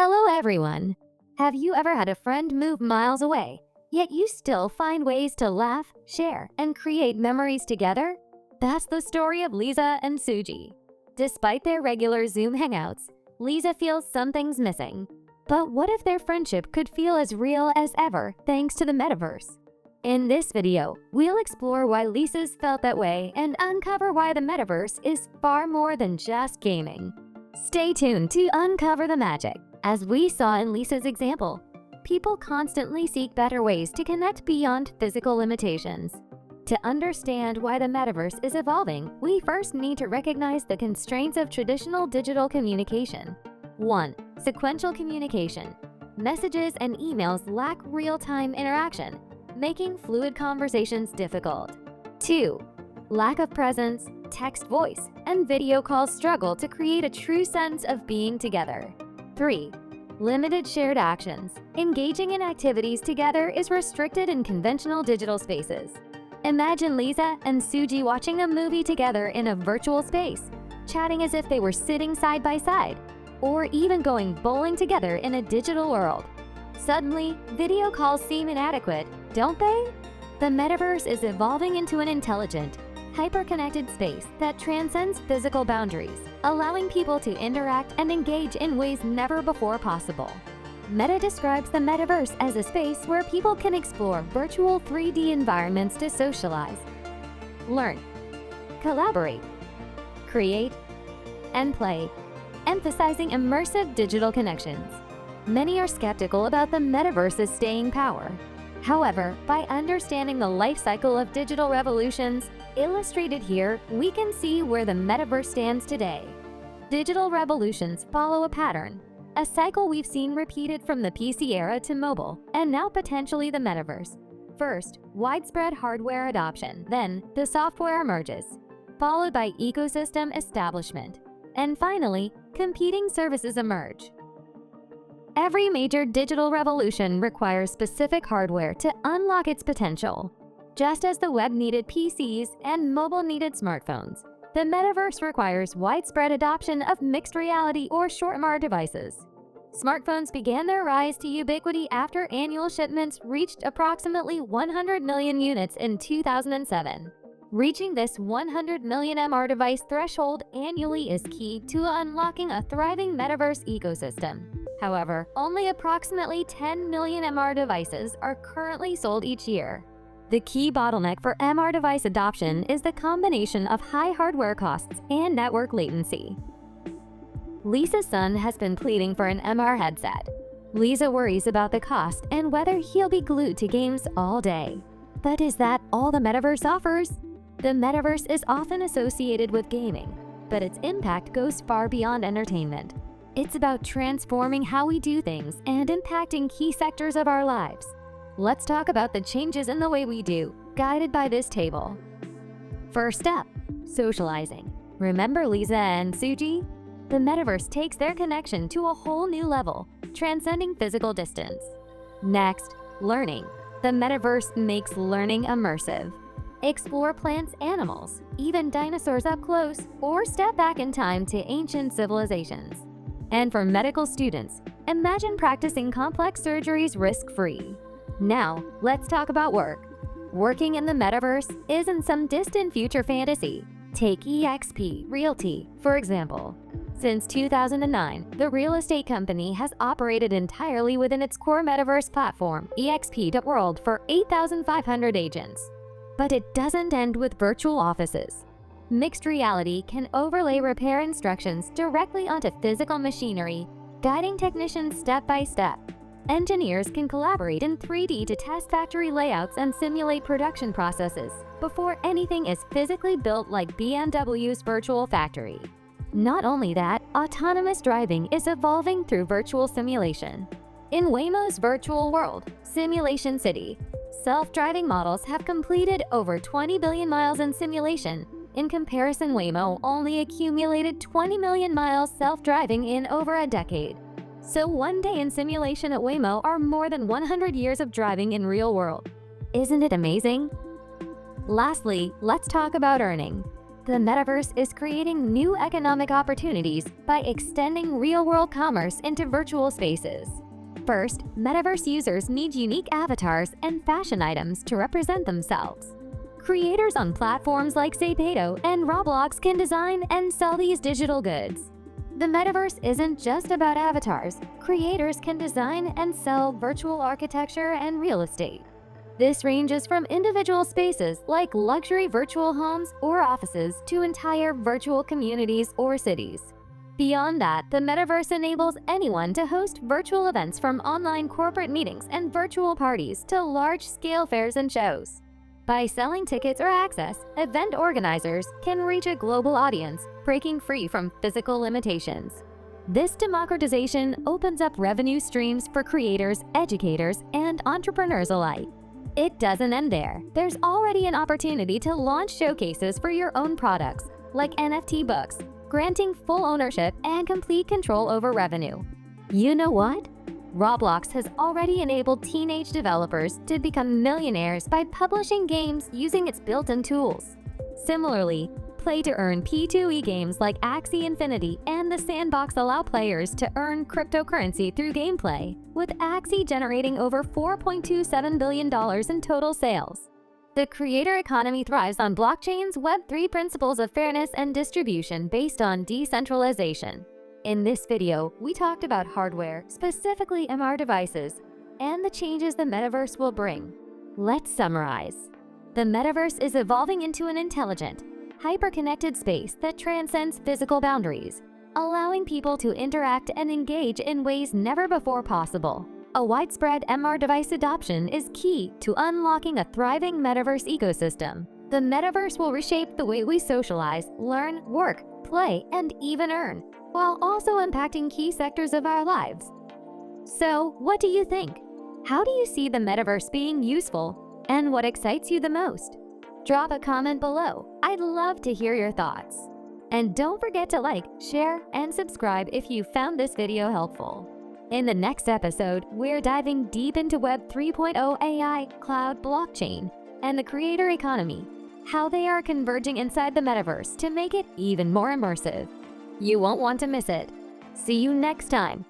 Hello everyone! Have you ever had a friend move miles away, yet you still find ways to laugh, share, and create memories together? That's the story of Lisa and Suji. Despite their regular Zoom hangouts, Lisa feels something's missing. But what if their friendship could feel as real as ever thanks to the metaverse? In this video, we'll explore why Lisa's felt that way and uncover why the metaverse is far more than just gaming. Stay tuned to uncover the magic. As we saw in Lisa's example, people constantly seek better ways to connect beyond physical limitations. To understand why the metaverse is evolving, we first need to recognize the constraints of traditional digital communication. 1. Sequential communication. Messages and emails lack real-time interaction, making fluid conversations difficult. 2. Lack of presence, text voice, and video calls struggle to create a true sense of being together. 3. Limited shared actions. Engaging in activities together is restricted in conventional digital spaces. Imagine Lisa and Suji watching a movie together in a virtual space, chatting as if they were sitting side by side, or even going bowling together in a digital world. Suddenly, video calls seem inadequate, don't they? The metaverse is evolving into an intelligent, hyper-connected space that transcends physical boundaries, allowing people to interact and engage in ways never before possible. Meta describes the metaverse as a space where people can explore virtual 3D environments to socialize, learn, collaborate, create, and play, emphasizing immersive digital connections. Many are skeptical about the metaverse's staying power. However, by understanding the life cycle of digital revolutions, illustrated here, we can see where the metaverse stands today. Digital revolutions follow a pattern, a cycle we've seen repeated from the PC era to mobile, and now potentially the metaverse. First, widespread hardware adoption, then the software emerges, followed by ecosystem establishment, and finally, competing services emerge. Every major digital revolution requires specific hardware to unlock its potential. Just as the web needed PCs and mobile needed smartphones, the metaverse requires widespread adoption of mixed reality or short-MR devices. Smartphones began their rise to ubiquity after annual shipments reached approximately 100 million units in 2007. Reaching this 100 million MR device threshold annually is key to unlocking a thriving metaverse ecosystem. However, only approximately 10 million MR devices are currently sold each year. The key bottleneck for MR device adoption is the combination of high hardware costs and network latency. Lisa's son has been pleading for an MR headset. Lisa worries about the cost and whether he'll be glued to games all day. But is that all the metaverse offers? The metaverse is often associated with gaming, but its impact goes far beyond entertainment. It's about transforming how we do things and impacting key sectors of our lives. Let's talk about the changes in the way we do, guided by this table. First up, socializing. Remember Lisa and Suji? The metaverse takes their connection to a whole new level, transcending physical distance. Next, learning. The metaverse makes learning immersive. Explore plants, animals, even dinosaurs up close, or step back in time to ancient civilizations. And for medical students, imagine practicing complex surgeries risk-free. Now, let's talk about work. Working in the metaverse isn't some distant future fantasy. Take eXp Realty, for example. Since 2009, the real estate company has operated entirely within its core metaverse platform, eXp.world, for 8,500 agents. But it doesn't end with virtual offices. Mixed reality can overlay repair instructions directly onto physical machinery, guiding technicians step by step. Engineers can collaborate in 3D to test factory layouts and simulate production processes before anything is physically built, like BMW's virtual factory. Not only that, autonomous driving is evolving through virtual simulation. In Waymo's virtual world, Simulation City, self-driving models have completed over 20 billion miles in simulation. In comparison, Waymo only accumulated 20 million miles self-driving in over a decade. So one day in simulation at Waymo are more than 100 years of driving in real world. Isn't it amazing? Lastly, let's talk about earning. The Metaverse is creating new economic opportunities by extending real-world commerce into virtual spaces. First, Metaverse users need unique avatars and fashion items to represent themselves. Creators on platforms like Zepeto and Roblox can design and sell these digital goods. The Metaverse isn't just about avatars. Creators can design and sell virtual architecture and real estate. This ranges from individual spaces like luxury virtual homes or offices to entire virtual communities or cities. Beyond that, the Metaverse enables anyone to host virtual events from online corporate meetings and virtual parties to large-scale fairs and shows. By selling tickets or access, event organizers can reach a global audience, breaking free from physical limitations. This democratization opens up revenue streams for creators, educators, and entrepreneurs alike. It doesn't end there. There's already an opportunity to launch showcases for your own products, like NFT books, granting full ownership and complete control over revenue. You know what? Roblox has already enabled teenage developers to become millionaires by publishing games using its built-in tools. Similarly, play-to-earn P2E games like Axie Infinity and The Sandbox allow players to earn cryptocurrency through gameplay, with Axie generating over $4.27 billion in total sales. The creator economy thrives on blockchain's Web3 principles of fairness and distribution based on decentralization. In this video, we talked about hardware, specifically MR devices, and the changes the Metaverse will bring. Let's summarize. The Metaverse is evolving into an intelligent, hyper-connected space that transcends physical boundaries, allowing people to interact and engage in ways never before possible. A widespread MR device adoption is key to unlocking a thriving Metaverse ecosystem. The Metaverse will reshape the way we socialize, learn, work, play, and even earn, while also impacting key sectors of our lives. So, what do you think? How do you see the Metaverse being useful, and what excites you the most? Drop a comment below. I'd love to hear your thoughts. And don't forget to like, share, and subscribe if you found this video helpful. In the next episode, we're diving deep into Web 3.0 AI, cloud, blockchain, and the creator economy, how they are converging inside the Metaverse to make it even more immersive. You won't want to miss it. See you next time.